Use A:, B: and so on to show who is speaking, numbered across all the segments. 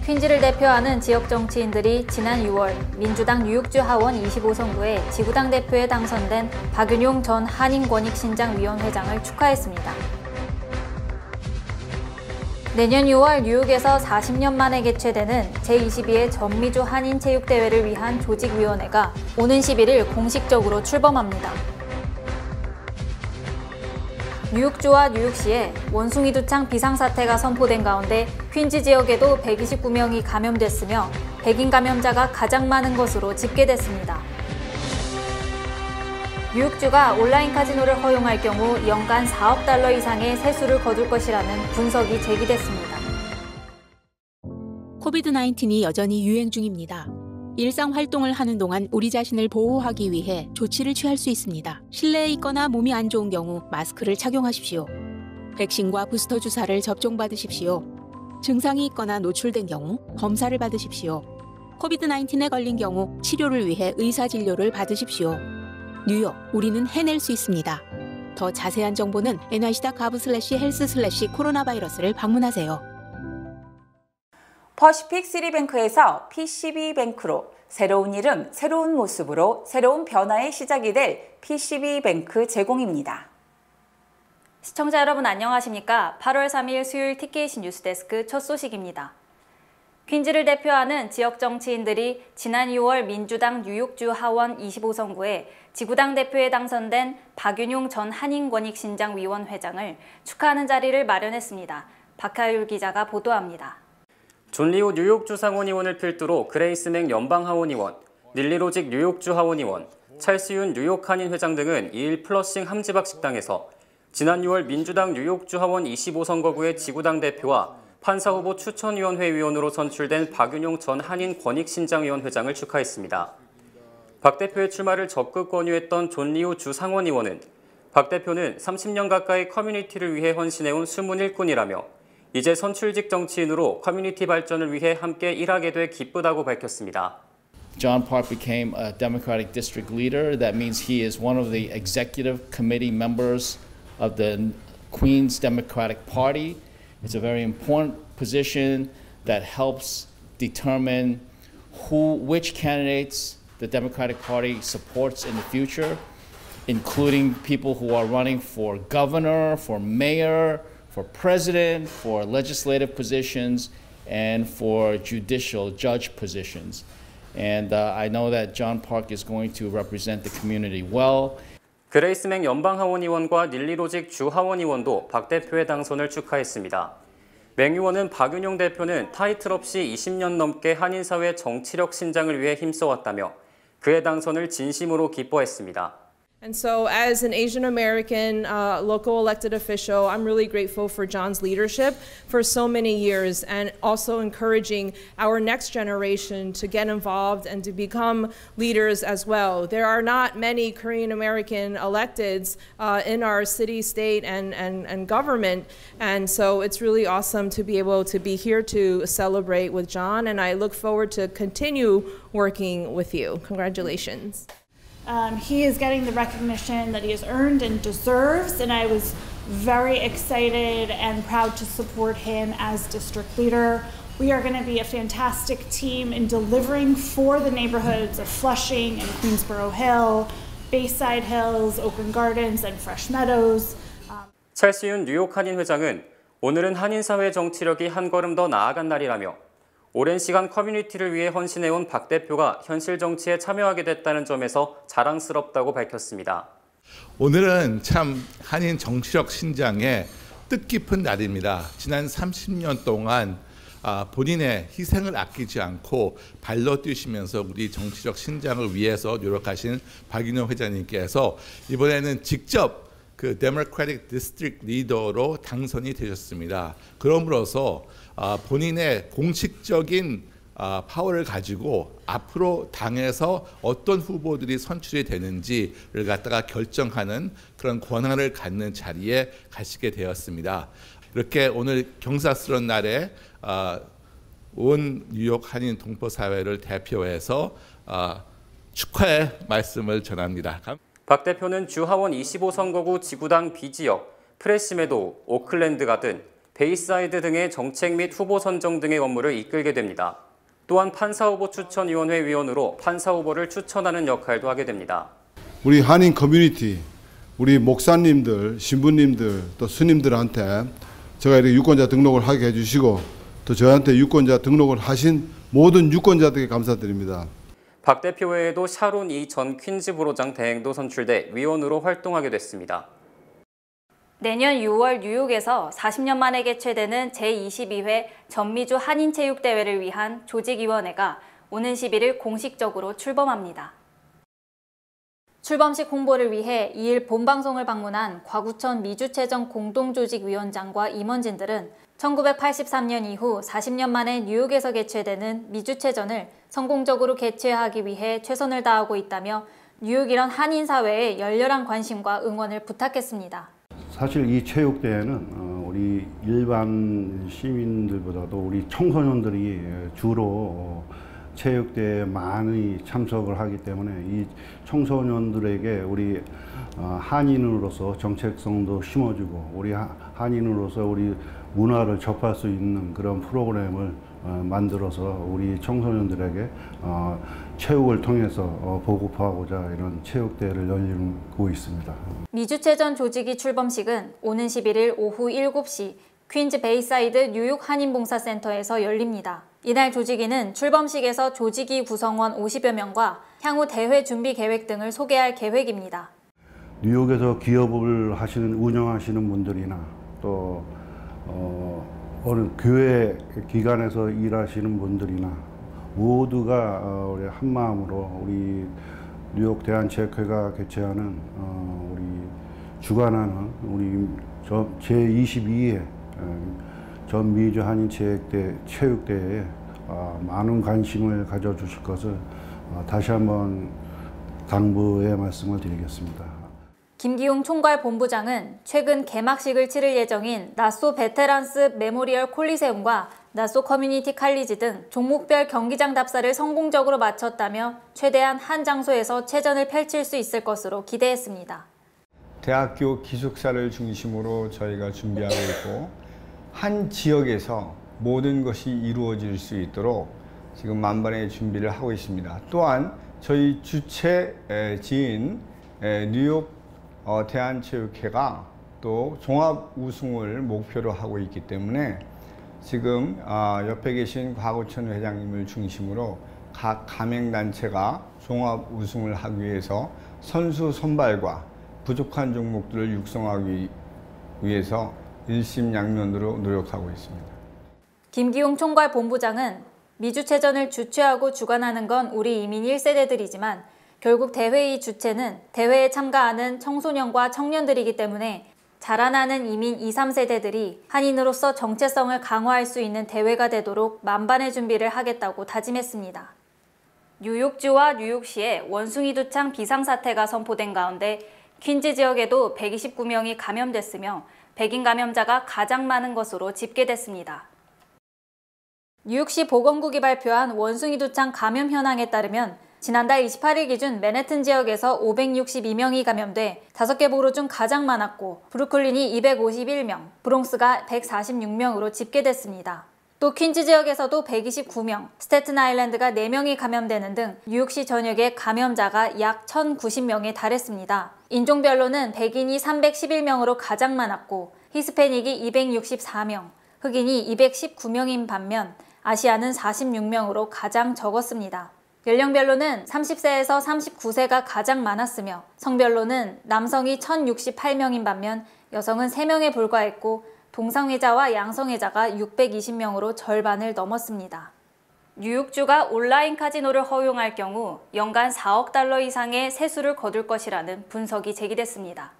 A: 퀸즈를 대표하는 지역 정치인들이 지난 6월 민주당 뉴욕주 하원 25선구에 지구당 대표에 당선된 박윤용 전 한인권익신장위원회장을 축하했습니다. 내년 6월 뉴욕에서 40년 만에 개최되는 제22회 전미주 한인체육대회를 위한 조직위원회가 오는 11일 공식적으로 출범합니다. 뉴욕주와 뉴욕시에 원숭이 두창 비상사태가 선포된 가운데 퀸즈 지역에도 129명이 감염됐으며 백인 감염자가 가장 많은 것으로 집계됐습니다. 뉴욕주가 온라인 카지노를 허용할 경우 연간 4억 달러 이상의 세수를 거둘 것이라는 분석이 제기됐습니다.
B: 코비드-19이 여전히 유행 중입니다. 일상 활동을 하는 동안 우리 자신을 보호하기 위해 조치를 취할 수 있습니다. 실내에 있거나 몸이 안 좋은 경우 마스크를 착용하십시오. 백신과 부스터 주사를 접종받으십시오. 증상이 있거나 노출된 경우 검사를 받으십시오. 코비드-19에 걸린 경우 치료를 위해 의사 진료를 받으십시오. 뉴욕, 우리는 해낼 수 있습니다. 더 자세한 정보는 nyc.gov/health/coronavirus를 방문하세요.
C: 퍼시픽 시리뱅크에서 PCB뱅크로 새로운 이름, 새로운 모습으로 새로운 변화의 시작이 될 PCB뱅크 제공입니다.
A: 시청자 여러분 안녕하십니까? 8월 3일 수요일 TKC 뉴스데스크 첫 소식입니다. 퀸즈를 대표하는 지역 정치인들이 지난 6월 민주당 뉴욕주 하원 25선구에 지구당 대표에 당선된 박윤용 전 한인권익신장위원회장을 축하하는 자리를 마련했습니다. 박하율 기자가 보도합니다.
D: 존 리우 뉴욕주 상원의원을 필두로 그레이스 맥 연방하원의원, 닐리 로직 뉴욕주 하원의원, 찰스 윤 뉴욕 한인회장 등은 2일 플러싱 함지박 식당에서 지난 6월 민주당 뉴욕주 하원 25선거구의 지구당 대표와 판사후보 추천위원회 위원으로 선출된 박윤용 전 한인권익신장위원회장을 축하했습니다. 박 대표의 출마를 적극 권유했던 존 리우 주 상원의원은 박 대표는 30년 가까이 커뮤니티를 위해 헌신해온 숨은 일꾼이라며 이제 선출직 정치인으로 커뮤니티 발전을 위해 함께 일하게 돼 기쁘다고 밝혔습니다.
E: John Park became a Democratic district leader. That means he is one of the executive committee members of the Queens Democratic Party. It's a very important position that helps determine which candidates the Democratic Party supports in the future, including people who are running for governor, for mayor, for president, for legislative positions, and for judicial judge positions. And I know that John Park is going to represent the community well.
D: 그레이스 맥 연방하원의원과 닐리 로직 주 하원의원도 박 대표의 당선을 축하했습니다. 맥 의원은 박윤용 대표는 타이틀 없이 20년 넘게 한인사회 정치력 신장을 위해 힘써왔다며 그의 당선을 진심으로 기뻐했습니다.
F: And so as an Asian American local elected official, I'm really grateful for John's leadership for so many years and also encouraging our next generation to get involved and to become leaders as well. There are not many Korean American electeds in our city, state, and government, and so it's really awesome to be able to be here to celebrate with John, and I look forward to continue working with you. Congratulations.
G: He is getting the recognition that he has earned and deserves, and I was very excited and proud to support him as district leader. We are going to be a fantastic team in delivering for the neighborhoods of Flushing and Queensboro Hill, Bayside Hills, Oakland Gardens, and Fresh Meadows.
D: 찰스 윤 뉴욕 한인회장은 오늘은 한인사회 정치력이 한 걸음 더 나아간 날이라며 오랜 시간 커뮤니티를 위해 헌신해온 박 대표가 현실 정치에 참여하게 됐다는 점에서 자랑스럽다고 밝혔습니다.
H: 오늘은 참 한인 정치력 신장의 뜻깊은 날입니다. 지난 30년 동안 본인의 희생을 아끼지 않고 발로 뛰시면서 우리 정치력 신장을 위해서 노력하신 박윤용 회장님께서 이번에는 직접 그 데모크래틱 디스트릭트 리더로 당선이 되셨습니다. 그럼으로써 본인의 공식적인 파워를 가지고 앞으로 당에서 어떤 후보들이 선출이 되는지를 갖다가 결정하는 그런 권한을 갖는 자리에 가시게 되었습니다. 이렇게 오늘 경사스러운 날에 온 뉴욕 한인 동포 사회를 대표해서 축하의 말씀을 전합니다.
D: 박 대표는 주 하원 25선거구 지구당 B지역, 프레시메도우, 오클랜드가 든 베이사이드 등의 정책 및 후보 선정 등의 업무를 이끌게 됩니다. 또한 판사후보 추천위원회 위원으로 판사후보를 추천하는 역할도 하게 됩니다.
I: 우리 한인 커뮤니티, 우리 목사님들, 신부님들, 또 스님들한테 제가 이렇게 유권자 등록을 하게 해주시고 또 저한테 유권자 등록을 하신 모든 유권자들에게 감사드립니다.
D: 박 대표 외에도 샤론 이 전 퀸즈 부로장 대행도 선출돼 위원으로 활동하게 됐습니다.
A: 내년 6월 뉴욕에서 40년 만에 개최되는 제22회 전미주 한인체육대회를 위한 조직위원회가 오는 11일 공식적으로 출범합니다. 출범식 홍보를 위해 2일 본방송을 방문한 과구천 미주체전 공동조직위원장과 임원진들은 1983년 이후 40년 만에 뉴욕에서 개최되는 미주체전을 성공적으로 개최하기 위해 최선을 다하고 있다며 뉴욕 이런 한인사회에 열렬한 관심과 응원을 부탁했습니다.
J: 사실 이 체육대회는 우리 일반 시민들보다도 우리 청소년들이 주로 체육대회에 많이 참석을 하기 때문에 이 청소년들에게 우리 한인으로서 정체성도 심어주고 우리 한인으로서 우리 문화를 접할 수 있는 그런 프로그램을 만들어서 우리 청소년들에게 체육을 통해서 보급하고자 이런 체육대회를 열리고 있습니다.
A: 미주체전 조직위 출범식은 오는 11일 오후 7시 퀸즈 베이사이드 뉴욕 한인봉사센터에서 열립니다. 이날 조직위는 출범식에서 조직위 구성원 50여 명과 향후 대회 준비 계획 등을 소개할 계획입니다.
J: 뉴욕에서 기업을 운영하시는 분들이나 또 어느 교회 기관에서 일하시는 분들이나 모두가 우리 한 마음으로 우리 뉴욕 대한체육회가 개최하는 우리 주관하는 우리 제22회 전미주 한인체육대회에 많은 관심을 가져주실 것을 다시 한번 당부의 말씀을 드리겠습니다.
A: 김기용 총괄본부장은 최근 개막식을 치를 예정인 나소 베테랑스 메모리얼 콜리세움과 나소 커뮤니티 칼리지 등 종목별 경기장 답사를 성공적으로 마쳤다며 최대한 한 장소에서 체전을 펼칠 수 있을 것으로 기대했습니다.
K: 대학교 기숙사를 중심으로 저희가 준비하고 있고 한 지역에서 모든 것이 이루어질 수 있도록 지금 만반의 준비를 하고 있습니다. 또한 저희 주최지인 뉴욕 대한체육회가 또 종합 우승을 목표로 하고 있기 때문에 지금 옆에 계신 과구천 회장님을 중심으로 각 가맹단체가 종합 우승을 하기 위해서 선수 선발과 부족한 종목들을 육성하기 위해서 일심양면으로 노력하고 있습니다.
A: 김기용 총괄본부장은 미주체전을 주최하고 주관하는 건 우리 이민 1세대들이지만 결국 대회의 주체는 대회에 참가하는 청소년과 청년들이기 때문에 자라나는 이민 2, 3세대들이 한인으로서 정체성을 강화할 수 있는 대회가 되도록 만반의 준비를 하겠다고 다짐했습니다. 뉴욕주와 뉴욕시에 원숭이 두창 비상사태가 선포된 가운데 퀸즈 지역에도 129명이 감염됐으며 백인 감염자가 가장 많은 것으로 집계됐습니다. 뉴욕시 보건국이 발표한 원숭이 두창 감염 현황에 따르면 지난달 28일 기준 맨해튼 지역에서 562명이 감염돼 5개 보로 중 가장 많았고 브루클린이 251명, 브롱스가 146명으로 집계됐습니다. 또 퀸즈 지역에서도 129명, 스태튼 아일랜드가 4명이 감염되는 등 뉴욕시 전역의 감염자가 약 1,090명에 달했습니다. 인종별로는 백인이 311명으로 가장 많았고 히스패닉이 264명, 흑인이 219명인 반면 아시아는 46명으로 가장 적었습니다. 연령별로는 30세에서 39세가 가장 많았으며 성별로는 남성이 1,068명인 반면 여성은 3명에 불과했고 동성애자와 양성애자가 620명으로 절반을 넘었습니다. 뉴욕주가 온라인 카지노를 허용할 경우 연간 4억 달러 이상의 세수를 거둘 것이라는 분석이 제기됐습니다.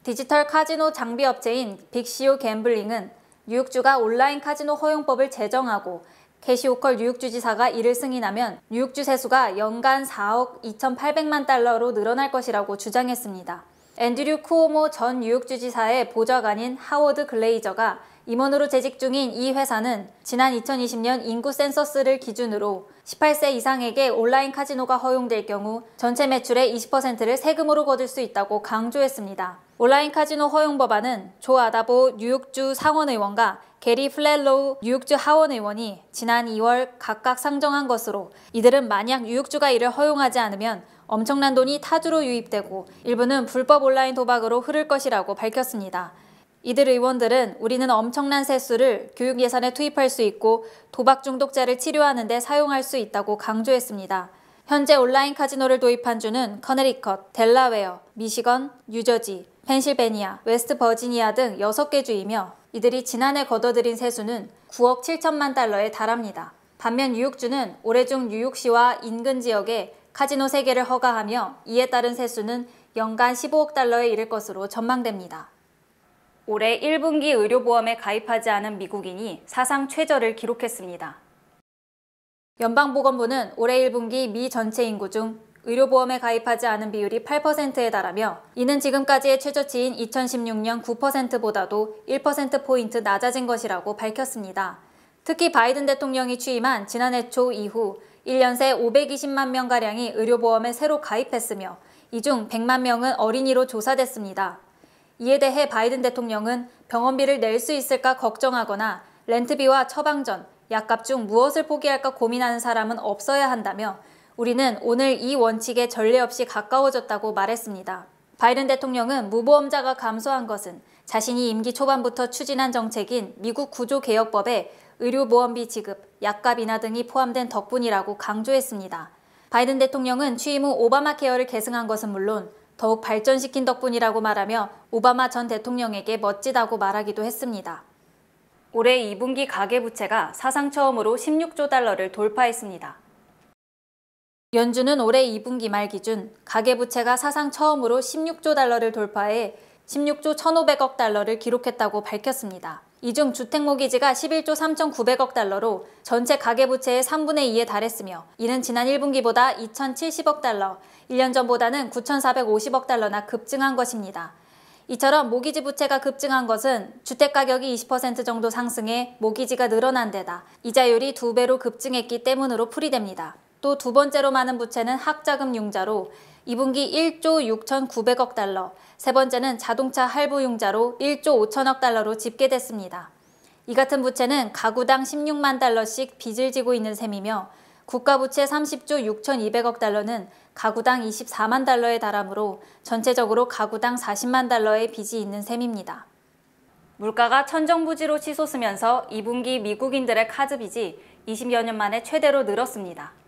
A: 디지털 카지노 장비 업체인 빅시오 갬블링은 뉴욕주가 온라인 카지노 허용법을 제정하고 캐시 오컬 뉴욕주 지사가 이를 승인하면 뉴욕주 세수가 연간 4억 2,800만 달러로 늘어날 것이라고 주장했습니다. 앤드류 쿠오모 전 뉴욕주 지사의 보좌관인 하워드 글레이저가 임원으로 재직 중인 이 회사는 지난 2020년 인구 센서스를 기준으로 18세 이상에게 온라인 카지노가 허용될 경우 전체 매출의 20%를 세금으로 거둘 수 있다고 강조했습니다. 온라인 카지노 허용 법안은 조 아다보 뉴욕주 상원의원과 게리 플렐로우 뉴욕주 하원의원이 지난 2월 각각 상정한 것으로, 이들은 만약 뉴욕주가 이를 허용하지 않으면 엄청난 돈이 타주로 유입되고 일부는 불법 온라인 도박으로 흐를 것이라고 밝혔습니다. 이들 의원들은 우리는 엄청난 세수를 교육 예산에 투입할 수 있고 도박 중독자를 치료하는 데 사용할 수 있다고 강조했습니다. 현재 온라인 카지노를 도입한 주는 커네리컷, 델라웨어, 미시건, 뉴저지, 펜실베니아, 웨스트 버지니아 등 6개 주이며 이들이 지난해 거둬들인 세수는 9억 7천만 달러에 달합니다. 반면 뉴욕주는 올해 중 뉴욕시와 인근 지역에 카지노 3개를 허가하며 이에 따른 세수는 연간 15억 달러에 이를 것으로 전망됩니다. 올해 1분기 의료보험에 가입하지 않은 미국인이 사상 최저를 기록했습니다. 연방보건부는 올해 1분기 미 전체 인구 중 의료보험에 가입하지 않은 비율이 8%에 달하며 이는 지금까지의 최저치인 2016년 9%보다도 1%포인트 낮아진 것이라고 밝혔습니다. 특히 바이든 대통령이 취임한 지난해 초 이후 1년 새 520만 명가량이 의료보험에 새로 가입했으며 이 중 100만 명은 어린이로 조사됐습니다. 이에 대해 바이든 대통령은 병원비를 낼 수 있을까 걱정하거나 렌트비와 처방 전, 약값 중 무엇을 포기할까 고민하는 사람은 없어야 한다며 우리는 오늘 이 원칙에 전례 없이 가까워졌다고 말했습니다. 바이든 대통령은 무보험자가 감소한 것은 자신이 임기 초반부터 추진한 정책인 미국 구조개혁법에 의료보험비 지급, 약값 인하 등이 포함된 덕분이라고 강조했습니다. 바이든 대통령은 취임 후 오바마 케어를 계승한 것은 물론 더욱 발전시킨 덕분이라고 말하며 오바마 전 대통령에게 멋지다고 말하기도 했습니다. 올해 2분기 가계부채가 사상 처음으로 16조 달러를 돌파했습니다. 연준은 올해 2분기 말 기준 가계부채가 사상 처음으로 16조 달러를 돌파해 16조 1,500억 달러를 기록했다고 밝혔습니다. 이 중 주택모기지가 11조 3,900억 달러로 전체 가계부채의 3분의 2에 달했으며 이는 지난 1분기보다 2,070억 달러, 1년 전보다는 9,450억 달러나 급증한 것입니다. 이처럼 모기지 부채가 급증한 것은 주택가격이 20% 정도 상승해 모기지가 늘어난 데다 이자율이 2배로 급증했기 때문으로 풀이됩니다. 또 두 번째로 많은 부채는 학자금 융자로 2분기 1조 6,900억 달러, 세 번째는 자동차 할부 융자로 1조 5천억 달러로 집계됐습니다. 이 같은 부채는 가구당 16만 달러씩 빚을 지고 있는 셈이며 국가부채 30조 6,200억 달러는 가구당 24만 달러에 달하므로 전체적으로 가구당 40만 달러의 빚이 있는 셈입니다. 물가가 천정부지로 치솟으면서 2분기 미국인들의 카드 빚이 20여 년 만에 최대로 늘었습니다.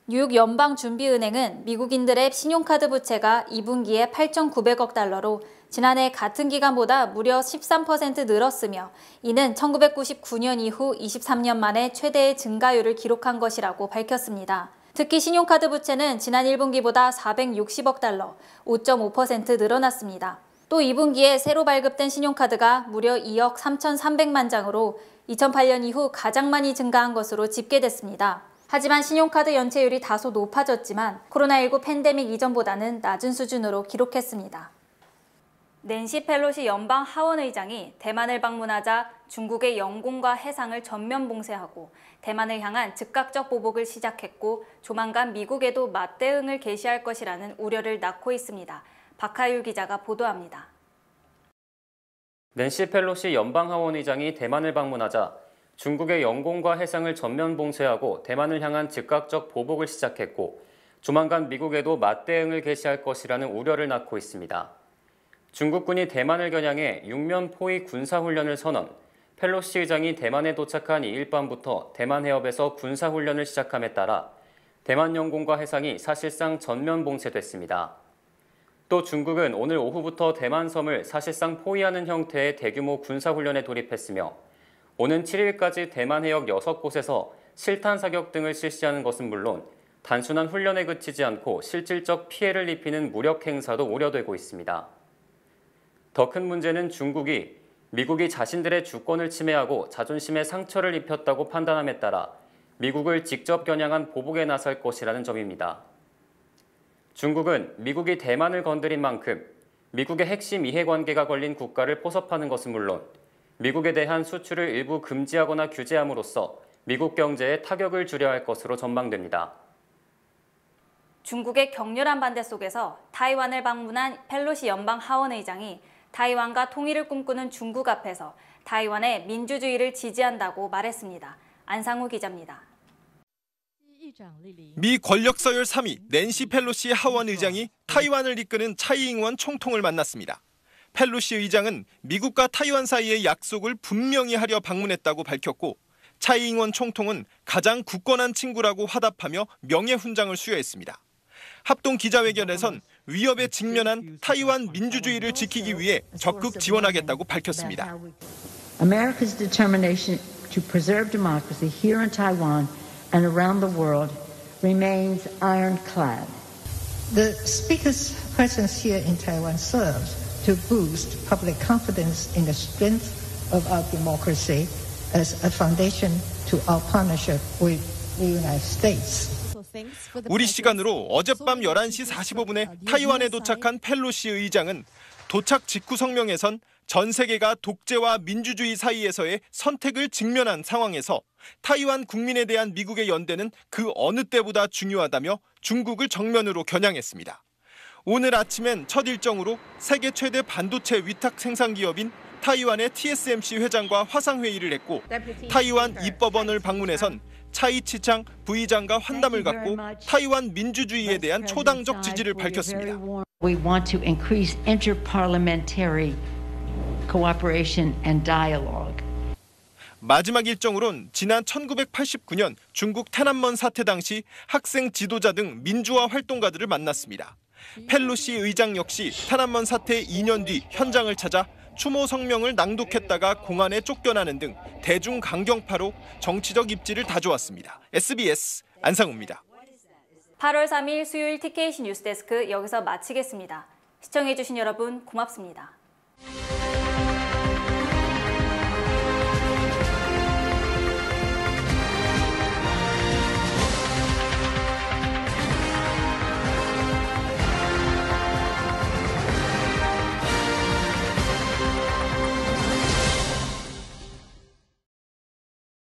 A: 뉴욕 연방준비은행은 미국인들의 신용카드 부채가 2분기에 8,900억 달러로 지난해 같은 기간보다 무려 13% 늘었으며 이는 1999년 이후 23년 만에 최대의 증가율을 기록한 것이라고 밝혔습니다. 특히 신용카드 부채는 지난 1분기보다 460억 달러, 5.5% 늘어났습니다. 또 2분기에 새로 발급된 신용카드가 무려 2억 3,300만 장으로 2008년 이후 가장 많이 증가한 것으로 집계됐습니다. 하지만 신용카드 연체율이 다소 높아졌지만 코로나19 팬데믹 이전보다는 낮은 수준으로 기록했습니다. 낸시 펠로시 연방 하원의장이 대만을 방문하자 중국의 영공과 해상을 전면 봉쇄하고 대만을 향한 즉각적 보복을 시작했고 조만간 미국에도 맞대응을 개시할 것이라는 우려를 낳고 있습니다. 박하율 기자가 보도합니다.
D: 낸시 펠로시 연방 하원의장이 대만을 방문하자 중국의 영공과 해상을 전면 봉쇄하고 대만을 향한 즉각적 보복을 시작했고 조만간 미국에도 맞대응을 개시할 것이라는 우려를 낳고 있습니다. 중국군이 대만을 겨냥해 6면 포위 군사훈련을 선언, 펠로시 의장이 대만에 도착한 2일 밤부터 대만 해협에서 군사훈련을 시작함에 따라 대만 영공과 해상이 사실상 전면 봉쇄됐습니다. 또 중국은 오늘 오후부터 대만 섬을 사실상 포위하는 형태의 대규모 군사훈련에 돌입했으며 오는 7일까지 대만 해역 6곳에서 실탄 사격 등을 실시하는 것은 물론 단순한 훈련에 그치지 않고 실질적 피해를 입히는 무력 행사도 우려되고 있습니다. 더 큰 문제는 중국이 미국이 자신들의 주권을 침해하고 자존심에 상처를 입혔다고 판단함에 따라 미국을 직접 겨냥한 보복에 나설 것이라는 점입니다. 중국은 미국이 대만을 건드린 만큼 미국의 핵심 이해관계가 걸린 국가를 포섭하는 것은 물론 미국에 대한 수출을 일부 금지하거나 규제함으로써 미국 경제에 타격을 주려 할 것으로 전망됩니다.
A: 중국의 격렬한 반대 속에서 타이완을 방문한 펠로시 연방 하원의장이 타이완과 통일을 꿈꾸는 중국 앞에서 타이완의 민주주의를 지지한다고 말했습니다. 안상우 기자입니다.
L: 미 권력 서열 3위 낸시 펠로시 하원 의장이 타이완을 이끄는 차이 잉원 총통을 만났습니다. 펠로시 의장은 미국과 타이완 사이의 약속을 분명히 하려 방문했다고 밝혔고 차이 잉원 총통은 가장 굳건한 친구라고 화답하며 명예훈장을 수여했습니다. 합동 기자회견에선 위협에 직면한 타이완 민주주의를 지키기 위해 적극 지원하겠다고 밝혔습니다.
M: America's determination to preserve democracy here in Taiwan and around the world remains ironclad.
N: The Speaker's presence here in Taiwan serves to boost public confidence in the strength of our democracy as a foundation to our partnership with the United States.
L: 우리 시간으로 어젯밤 11시 45분에 타이완에 도착한 펠로시 의장은 도착 직후 성명에선 전 세계가 독재와 민주주의 사이에서의 선택을 직면한 상황에서 타이완 국민에 대한 미국의 연대는 그 어느 때보다 중요하다며 중국을 정면으로 겨냥했습니다. 오늘 아침엔 첫 일정으로 세계 최대 반도체 위탁 생산 기업인 타이완의 TSMC 회장과 화상회의를 했고 타이완 입법원을 방문해선 차이치창 부의장과 환담을 갖고 타이완 민주주의에 대한 초당적 지지를 밝혔습니다.
M: We want to increase interparliamentary cooperation and dialogue.
L: 마지막 일정으론 지난 1989년 중국天安門 사태 당시 학생 지도자 등 민주화 활동가들을 만났습니다. 펠로시 의장 역시天安門 사태 2년 뒤 현장을 찾아 추모 성명을 낭독했다가 공안에 쫓겨나는 등 대중 강경파로 정치적 입지를 다져왔습니다. SBS 안상우입니다.
A: 8월 3일 수요일 TKC 뉴스데스크 여기서 마치겠습니다. 시청해주신 여러분 고맙습니다.